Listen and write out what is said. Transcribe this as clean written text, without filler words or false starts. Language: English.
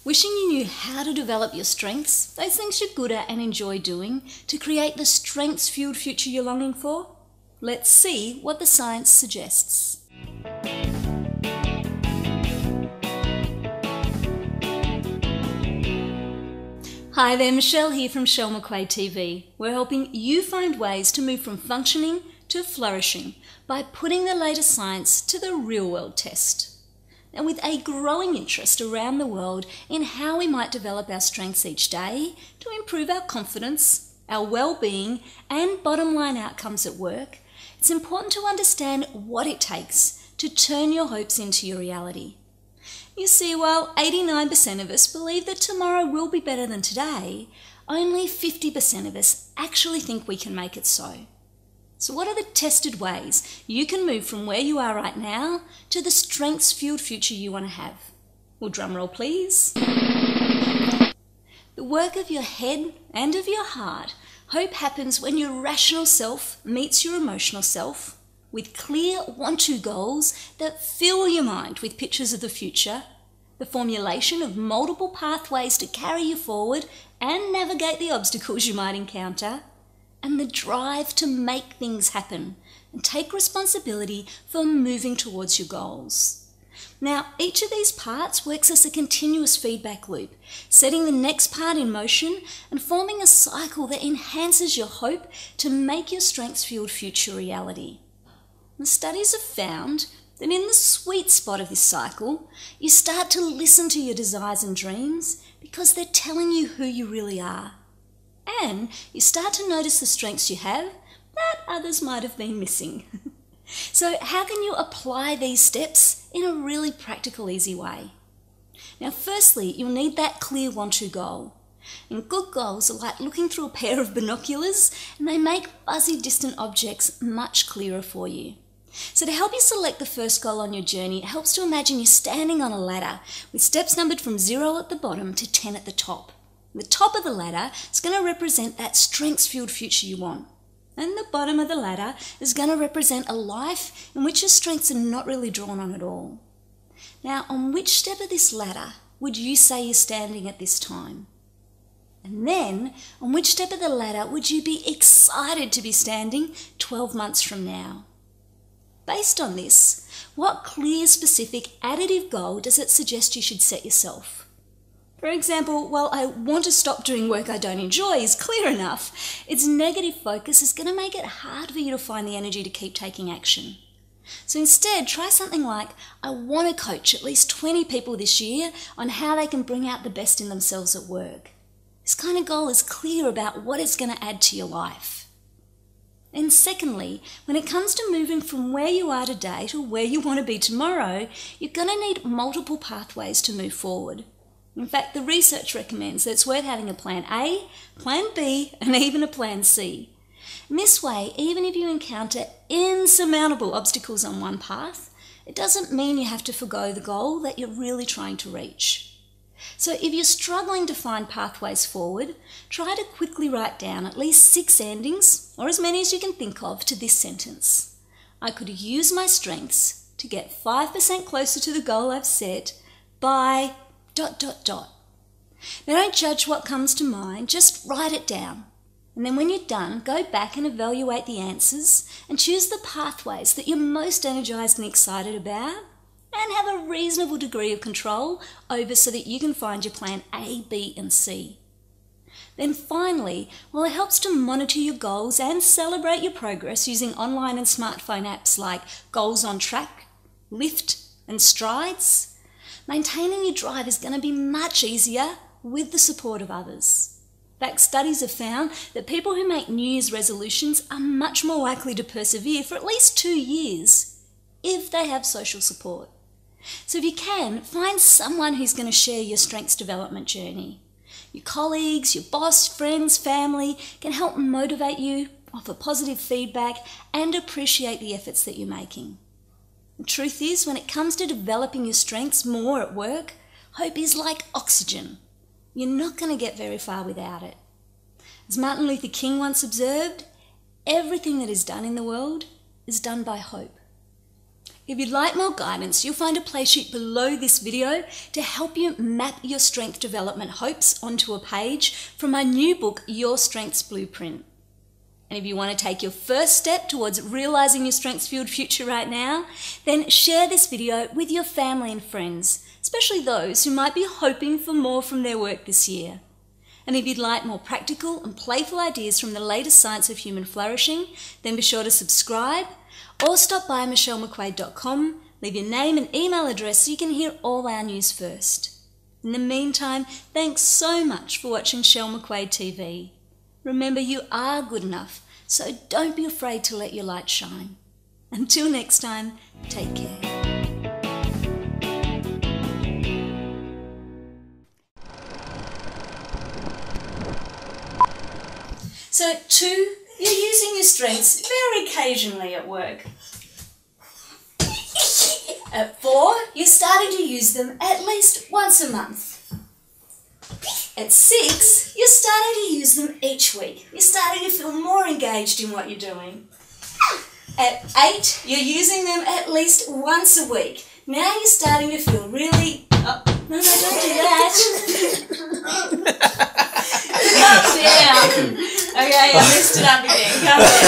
Wishing you knew how to develop your strengths, those things you're good at and enjoy doing, to create the strengths-fueled future you're longing for? Let's see what the science suggests. Hi there, Michelle here from McQuaid TV. We're helping you find ways to move from functioning to flourishing by putting the latest science to the real-world test. And with a growing interest around the world in how we might develop our strengths each day to improve our confidence, our well-being and bottom line outcomes at work, it's important to understand what it takes to turn your hopes into your reality. You see, while 89% of us believe that tomorrow will be better than today, only 50% of us actually think we can make it so. So what are the tested ways you can move from where you are right now to the strengths-fueled future you want to have? Well, drum roll please. The work of your head and of your heart. Hope happens when your rational self meets your emotional self with clear want-to goals that fill your mind with pictures of the future, the formulation of multiple pathways to carry you forward and navigate the obstacles you might encounter, and the drive to make things happen and take responsibility for moving towards your goals. Now, each of these parts works as a continuous feedback loop, setting the next part in motion and forming a cycle that enhances your hope to make your strengths-fueled future reality. The studies have found that in the sweet spot of this cycle, you start to listen to your desires and dreams because they're telling you who you really are. And you start to notice the strengths you have that others might have been missing. So how can you apply these steps in a really practical, easy way? Now, firstly, you'll need that clear want-to goal. And good goals are like looking through a pair of binoculars, and they make fuzzy, distant objects much clearer for you. So to help you select the first goal on your journey, it helps to imagine you're standing on a ladder with steps numbered from 0 at the bottom to 10 at the top. The top of the ladder is going to represent that strengths-fueled future you want. And the bottom of the ladder is going to represent a life in which your strengths are not really drawn on at all. Now, on which step of this ladder would you say you're standing at this time? And then, on which step of the ladder would you be excited to be standing 12 months from now? Based on this, what clear, specific, additive goal does it suggest you should set yourself? For example, while I want to stop doing work I don't enjoy is clear enough, its negative focus is going to make it hard for you to find the energy to keep taking action. So instead, try something like, I want to coach at least 20 people this year on how they can bring out the best in themselves at work. This kind of goal is clear about what it's going to add to your life. And secondly, when it comes to moving from where you are today to where you want to be tomorrow, you're going to need multiple pathways to move forward. In fact, the research recommends that it's worth having a plan A, plan B, and even a plan C. In this way, even if you encounter insurmountable obstacles on one path, it doesn't mean you have to forgo the goal that you're really trying to reach. So if you're struggling to find pathways forward, try to quickly write down at least 6 endings, or as many as you can think of, to this sentence. I could use my strengths to get 5% closer to the goal I've set by ... Now don't judge what comes to mind, just write it down. And then when you're done, go back and evaluate the answers and choose the pathways that you're most energised and excited about and have a reasonable degree of control over so that you can find your plan A, B and C. Then finally, while it helps to monitor your goals and celebrate your progress using online and smartphone apps like Goals on Track, Lift and Strides, maintaining your drive is going to be much easier with the support of others. In fact, studies have found that people who make New Year's resolutions are much more likely to persevere for at least 2 years if they have social support. So if you can, find someone who's going to share your strengths development journey. Your colleagues, your boss, friends, family can help motivate you, offer positive feedback, and appreciate the efforts that you're making. The truth is, when it comes to developing your strengths more at work, hope is like oxygen. You're not going to get very far without it. As Martin Luther King once observed, everything that is done in the world is done by hope. If you'd like more guidance, you'll find a playsheet below this video to help you map your strength development hopes onto a page from my new book, Your Strengths Blueprint. And if you want to take your first step towards realising your strengths-fueled future right now, then share this video with your family and friends, especially those who might be hoping for more from their work this year. And if you'd like more practical and playful ideas from the latest science of human flourishing, then be sure to subscribe or stop by michellemcquaid.com, leave your name and email address so you can hear all our news first. In the meantime, thanks so much for watching Shell McQuaid TV. Remember, you are good enough, so don't be afraid to let your light shine. Until next time, take care. So at 2, you're using your strengths very occasionally at work. At 4, you're starting to use them at least once a month. At 6, you're starting to use them each week. You're starting to feel more engaged in what you're doing. At 8, you're using them at least once a week. Now you're starting to feel really... Oh, no, don't do that. Calm down. Okay, I messed it up again. Calm down.